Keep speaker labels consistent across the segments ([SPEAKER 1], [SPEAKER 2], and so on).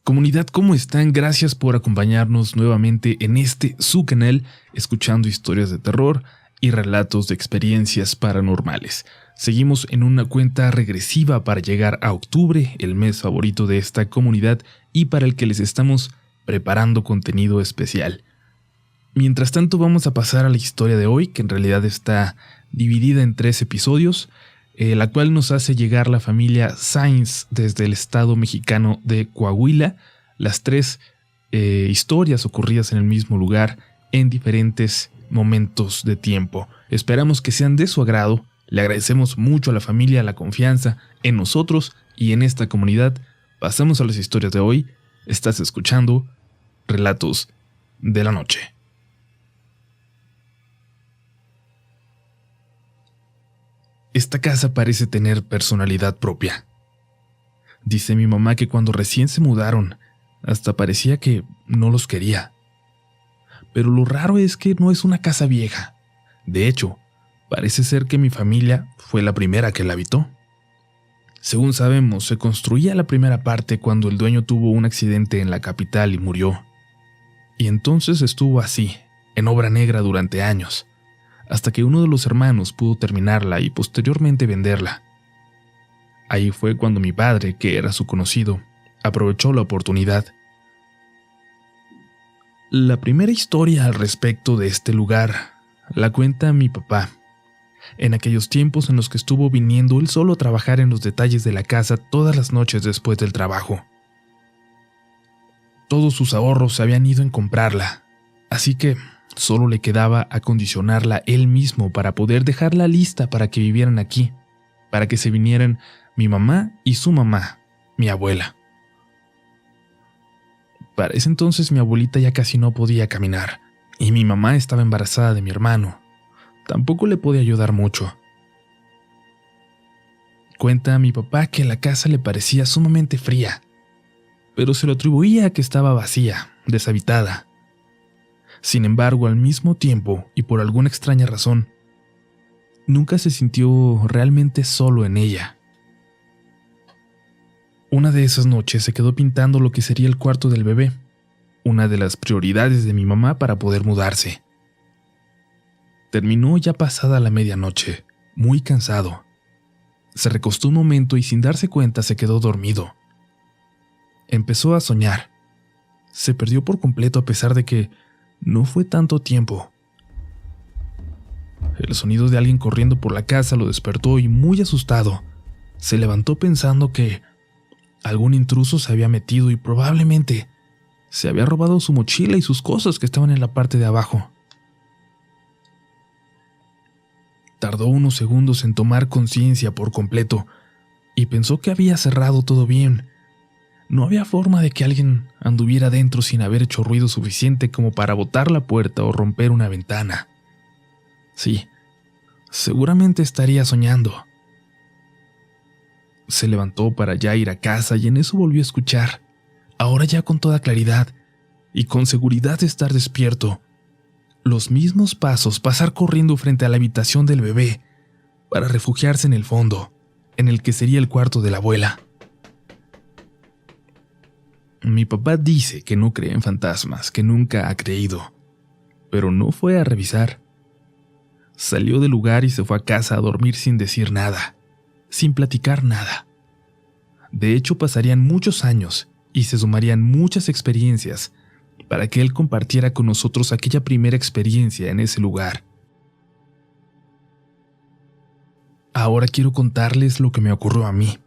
[SPEAKER 1] Comunidad, ¿cómo están? Gracias por acompañarnos nuevamente en su canal, escuchando historias de terror y relatos de experiencias paranormales. Seguimos en una cuenta regresiva para llegar a octubre, el mes favorito de esta comunidad y para el que les estamos preparando contenido especial. Mientras tanto, vamos a pasar a la historia de hoy, que en realidad está dividida en 3 episodios, la cual nos hace llegar la familia Sainz desde el estado mexicano de Coahuila. Las 3 historias ocurridas en el mismo lugar en diferentes momentos de tiempo. Esperamos que sean de su agrado. Le agradecemos mucho a la familia la confianza en nosotros y en esta comunidad. Pasamos a las historias de hoy. Estás escuchando Relatos de la Noche. Esta casa parece tener personalidad propia. Dice mi mamá que cuando recién se mudaron, hasta parecía que no los quería. Pero lo raro es que no es una casa vieja. De hecho, parece ser que mi familia fue la primera que la habitó. Según sabemos, se construía la primera parte cuando el dueño tuvo un accidente en la capital y murió. Y entonces estuvo así, en obra negra durante años, hasta que uno de los hermanos pudo terminarla y posteriormente venderla. Ahí fue cuando mi padre, que era su conocido, aprovechó la oportunidad. La primera historia al respecto de este lugar la cuenta mi papá, en aquellos tiempos en los que estuvo viniendo él solo a trabajar en los detalles de la casa todas las noches después del trabajo. Todos sus ahorros se habían ido en comprarla, así que solo le quedaba acondicionarla él mismo para poder dejarla lista para que vivieran aquí, para que se vinieran mi mamá y su mamá, mi abuela. Para ese entonces mi abuelita ya casi no podía caminar, y mi mamá estaba embarazada de mi hermano. Tampoco le podía ayudar mucho. Cuenta a mi papá que la casa le parecía sumamente fría, pero se lo atribuía a que estaba vacía, deshabitada. Sin embargo, al mismo tiempo, y por alguna extraña razón, nunca se sintió realmente solo en ella. Una de esas noches se quedó pintando lo que sería el cuarto del bebé, una de las prioridades de mi mamá para poder mudarse. Terminó ya pasada la medianoche, muy cansado. Se recostó un momento y sin darse cuenta se quedó dormido. Empezó a soñar. Se perdió por completo a pesar de que no fue tanto tiempo. El sonido de alguien corriendo por la casa lo despertó y, muy asustado, se levantó pensando que algún intruso se había metido y probablemente se había robado su mochila y sus cosas que estaban en la parte de abajo. Tardó unos segundos en tomar conciencia por completo y pensó que había cerrado todo bien. No había forma de que alguien anduviera dentro sin haber hecho ruido suficiente como para botar la puerta o romper una ventana. Sí, seguramente estaría soñando. Se levantó para ya ir a casa y en eso volvió a escuchar, ahora ya con toda claridad y con seguridad de estar despierto, los mismos pasos pasar corriendo frente a la habitación del bebé para refugiarse en el fondo, en el que sería el cuarto de la abuela. Mi papá dice que no cree en fantasmas, que nunca ha creído, pero no fue a revisar. Salió del lugar y se fue a casa a dormir sin decir nada, sin platicar nada. De hecho, pasarían muchos años y se sumarían muchas experiencias para que él compartiera con nosotros aquella primera experiencia en ese lugar. Ahora quiero contarles lo que me ocurrió a mí.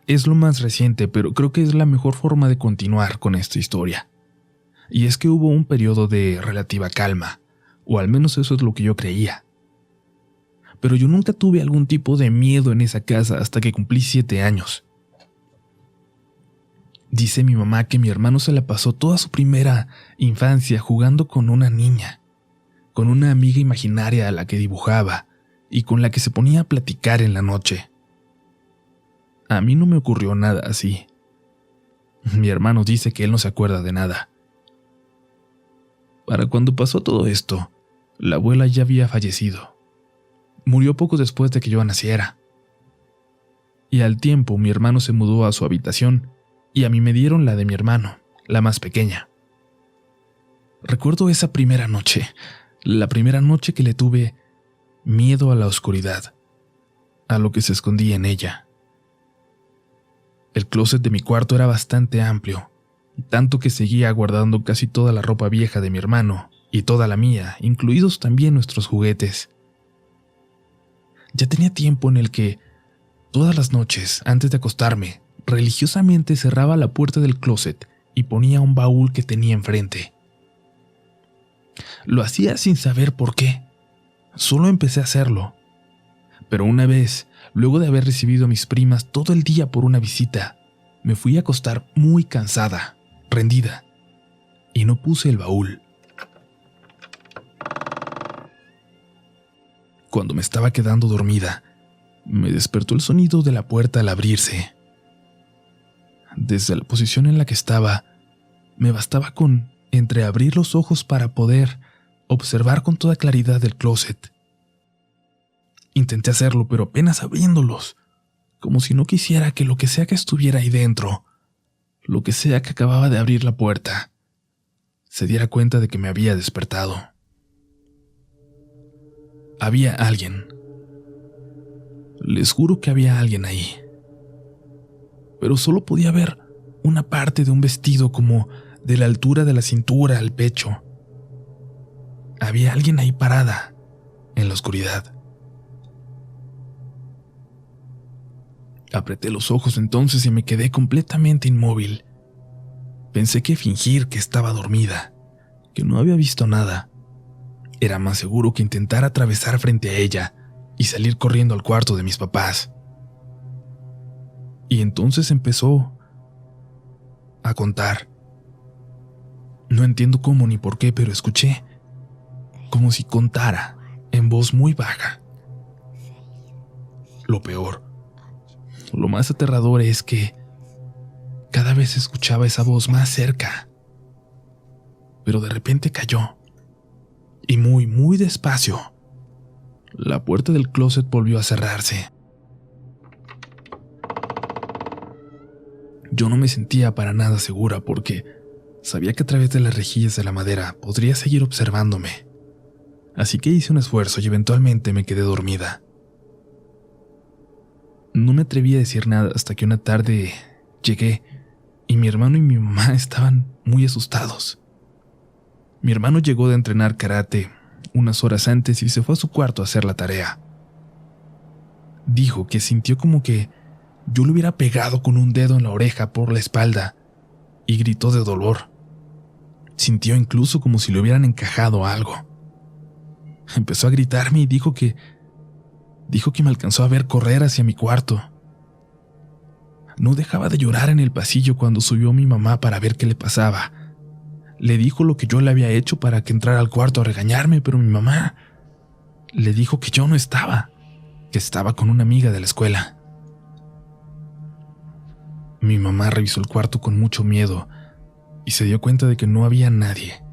[SPEAKER 1] Es lo más reciente, pero creo que es la mejor forma de continuar con esta historia. Y es que hubo un periodo de relativa calma, o al menos eso es lo que yo creía. Pero yo nunca tuve algún tipo de miedo en esa casa hasta que cumplí 7 años. Dice mi mamá que mi hermano se la pasó toda su primera infancia jugando con una niña, con una amiga imaginaria a la que dibujaba y con la que se ponía a platicar en la noche. A mí no me ocurrió nada así. Mi hermano dice que él no se acuerda de nada. Para cuando pasó todo esto, la abuela ya había fallecido. Murió poco después de que yo naciera. Y al tiempo mi hermano se mudó a su habitación y a mí me dieron la de mi hermano, la más pequeña. Recuerdo esa primera noche, la primera noche que le tuve miedo a la oscuridad, a lo que se escondía en ella. El closet de mi cuarto era bastante amplio, tanto que seguía guardando casi toda la ropa vieja de mi hermano y toda la mía, incluidos también nuestros juguetes. Ya tenía tiempo en el que, todas las noches, antes de acostarme, religiosamente cerraba la puerta del closet y ponía un baúl que tenía enfrente. Lo hacía sin saber por qué. Solo empecé a hacerlo. Pero una vez, luego de haber recibido a mis primas todo el día por una visita, me fui a acostar muy cansada, rendida, y no puse el baúl. Cuando me estaba quedando dormida, me despertó el sonido de la puerta al abrirse. Desde la posición en la que estaba, me bastaba con entreabrir los ojos para poder observar con toda claridad el closet. Intenté hacerlo, pero apenas abriéndolos, como si no quisiera que lo que sea que estuviera ahí dentro, lo que sea que acababa de abrir la puerta, se diera cuenta de que me había despertado. Había alguien. Les juro que había alguien ahí. Pero solo podía ver una parte de un vestido como de la altura de la cintura al pecho. Había alguien ahí parada, en la oscuridad. Apreté los ojos entonces y me quedé completamente inmóvil. Pensé que fingir que estaba dormida, que no había visto nada, era más seguro que intentar atravesar frente a ella y salir corriendo al cuarto de mis papás. Y entonces empezó a contar. No entiendo cómo ni por qué, pero escuché como si contara en voz muy baja. Lo peor, lo más aterrador es que cada vez escuchaba esa voz más cerca, pero de repente cayó, y muy, muy despacio, la puerta del closet volvió a cerrarse. Yo no me sentía para nada segura porque sabía que a través de las rejillas de la madera podría seguir observándome. Así que hice un esfuerzo y eventualmente me quedé dormida. No me atreví a decir nada hasta que una tarde llegué y mi hermano y mi mamá estaban muy asustados. Mi hermano llegó de entrenar karate unas horas antes y se fue a su cuarto a hacer la tarea. Dijo que sintió como que yo le hubiera pegado con un dedo en la oreja por la espalda y gritó de dolor. Sintió incluso como si le hubieran encajado algo. Empezó a gritarme y dijo que me alcanzó a ver correr hacia mi cuarto. No dejaba de llorar en el pasillo cuando subió mi mamá para ver qué le pasaba. Le dijo lo que yo le había hecho para que entrara al cuarto a regañarme, pero mi mamá le dijo que yo no estaba, que estaba con una amiga de la escuela. Mi mamá revisó el cuarto con mucho miedo y se dio cuenta de que no había nadie.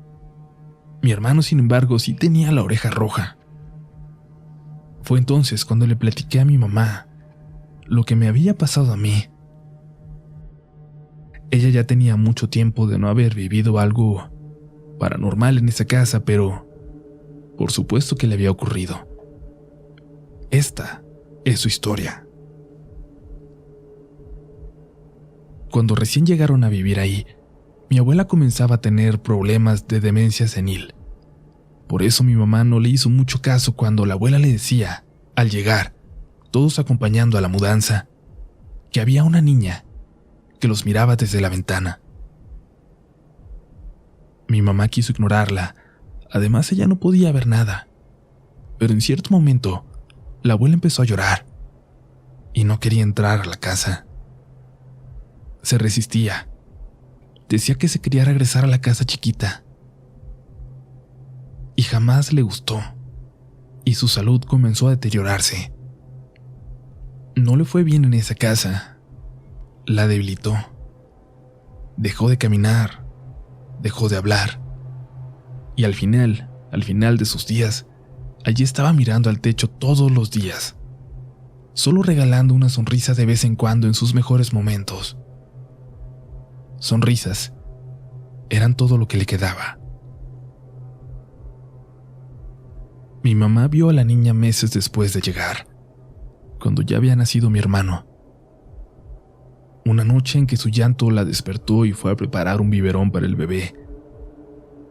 [SPEAKER 1] Mi hermano, sin embargo, sí tenía la oreja roja. Fue entonces cuando le platiqué a mi mamá lo que me había pasado a mí. Ella ya tenía mucho tiempo de no haber vivido algo paranormal en esa casa, pero por supuesto que le había ocurrido. Esta es su historia. Cuando recién llegaron a vivir ahí, mi abuela comenzaba a tener problemas de demencia senil. Por eso mi mamá no le hizo mucho caso cuando la abuela le decía, al llegar, todos acompañando a la mudanza, que había una niña que los miraba desde la ventana. Mi mamá quiso ignorarla, además ella no podía ver nada. Pero en cierto momento, la abuela empezó a llorar y no quería entrar a la casa. Se resistía. Decía que se quería regresar a la casa chiquita. Y jamás le gustó, y su salud comenzó a deteriorarse. No le fue bien en esa casa. La debilitó. Dejó de caminar, dejó de hablar. Y al final de sus días, allí estaba mirando al techo todos los días, solo regalando una sonrisa de vez en cuando en sus mejores momentos. sonrisas, eran todo lo que le quedaba. Mi mamá vio a la niña meses después de llegar, cuando ya había nacido mi hermano. Una noche en que su llanto la despertó y fue a preparar un biberón para el bebé.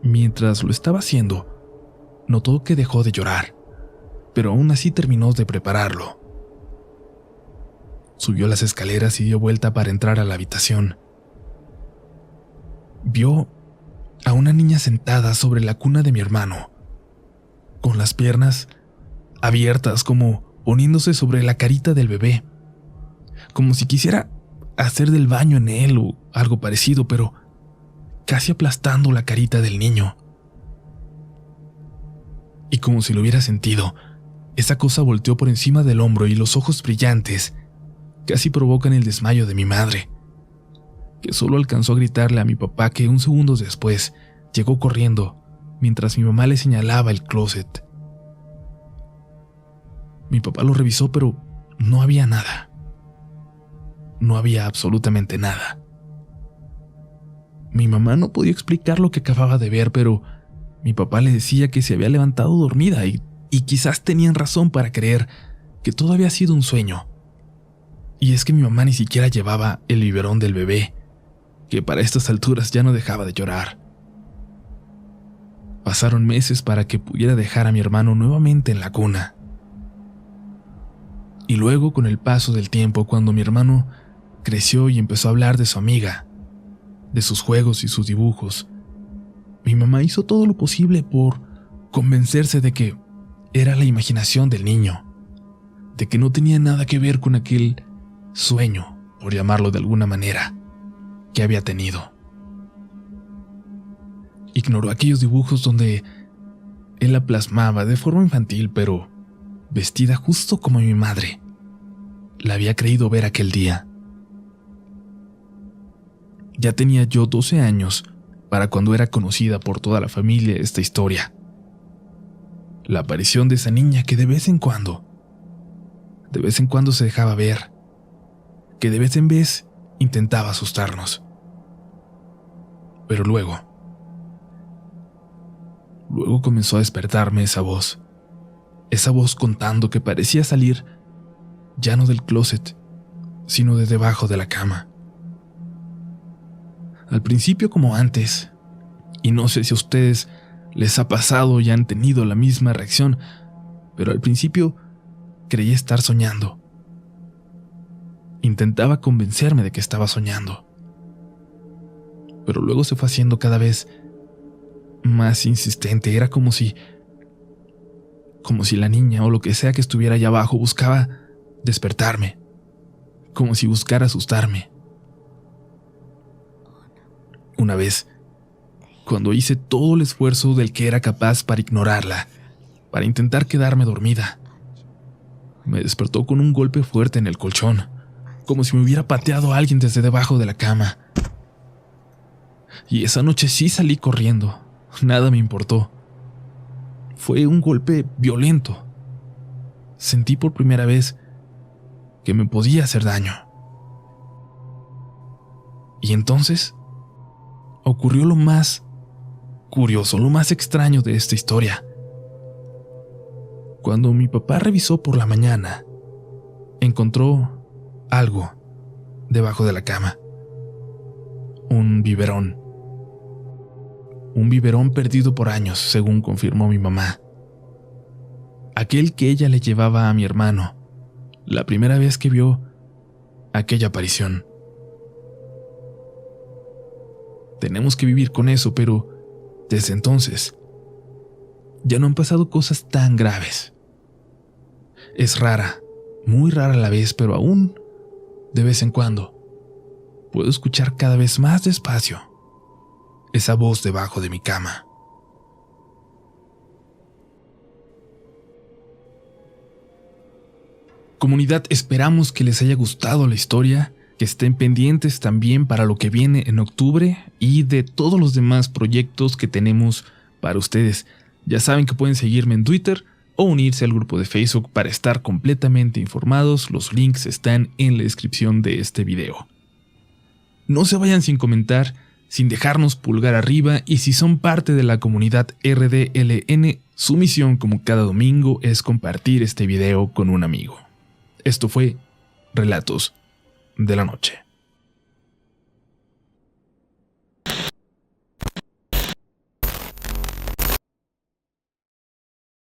[SPEAKER 1] Mientras lo estaba haciendo, notó que dejó de llorar, pero aún así terminó de prepararlo. Subió las escaleras y dio vuelta para entrar a la habitación. Vio a una niña sentada sobre la cuna de mi hermano, con las piernas abiertas, como poniéndose sobre la carita del bebé, como si quisiera hacer del baño en él o algo parecido, pero casi aplastando la carita del niño. Y como si lo hubiera sentido, esa cosa volteó por encima del hombro y los ojos brillantes casi provocan el desmayo de mi madre, que solo alcanzó a gritarle a mi papá, que un segundo después llegó corriendo mientras mi mamá le señalaba el closet. Mi papá lo revisó, pero no había nada. No había absolutamente nada. Mi mamá no podía explicar lo que acababa de ver, pero mi papá le decía que se había levantado dormida y quizás tenían razón para creer que todo había sido un sueño. Y es que mi mamá ni siquiera llevaba el biberón del bebé, que para estas alturas ya no dejaba de llorar. Pasaron meses para que pudiera dejar a mi hermano nuevamente en la cuna. Y luego, con el paso del tiempo, cuando mi hermano creció y empezó a hablar de su amiga, de sus juegos y sus dibujos, mi mamá hizo todo lo posible por convencerse de que era la imaginación del niño, de que no tenía nada que ver con aquel sueño, por llamarlo de alguna manera, que había tenido. Ignoró aquellos dibujos donde él la plasmaba de forma infantil, pero vestida justo como mi madre la había creído ver aquel día. Ya tenía yo 12 años para cuando era conocida por toda la familia esta historia. La aparición de esa niña que de vez en cuando se dejaba ver, que de vez en vez intentaba asustarnos. Pero luego comenzó a despertarme esa voz contando, que parecía salir ya no del closet, sino de debajo de la cama. Al principio, como antes, y no sé si a ustedes les ha pasado y han tenido la misma reacción, pero al principio creí estar soñando. Intentaba convencerme de que estaba soñando, pero luego se fue haciendo cada vez más insistente. Era como si la niña o lo que sea que estuviera allá abajo buscaba despertarme, como si buscara asustarme. Una vez, cuando hice todo el esfuerzo del que era capaz para ignorarla, para intentar quedarme dormida, me despertó con un golpe fuerte en el colchón, como si me hubiera pateado alguien desde debajo de la cama. Y esa noche sí salí corriendo, nada me importó. Fue un golpe violento. Sentí por primera vez que me podía hacer daño. Y entonces ocurrió lo más curioso, lo más extraño de esta historia. Cuando mi papá revisó por la mañana, encontró algo debajo de la cama. Un biberón. Un biberón perdido por años, según confirmó mi mamá. Aquel que ella le llevaba a mi hermano, la primera vez que vio aquella aparición. Tenemos que vivir con eso, pero desde entonces ya no han pasado cosas tan graves. Es rara, muy rara a la vez, pero aún, de vez en cuando, puedo escuchar cada vez más despacio esa voz debajo de mi cama. Comunidad, esperamos que les haya gustado la historia, que estén pendientes también para lo que viene en octubre y de todos los demás proyectos que tenemos para ustedes. Ya saben que pueden seguirme en Twitter o unirse al grupo de Facebook para estar completamente informados. Los links están en la descripción de este video. No se vayan sin comentar, sin dejarnos pulgar arriba, y si son parte de la comunidad RDLN, su misión como cada domingo es compartir este video con un amigo. Esto fue Relatos de la Noche.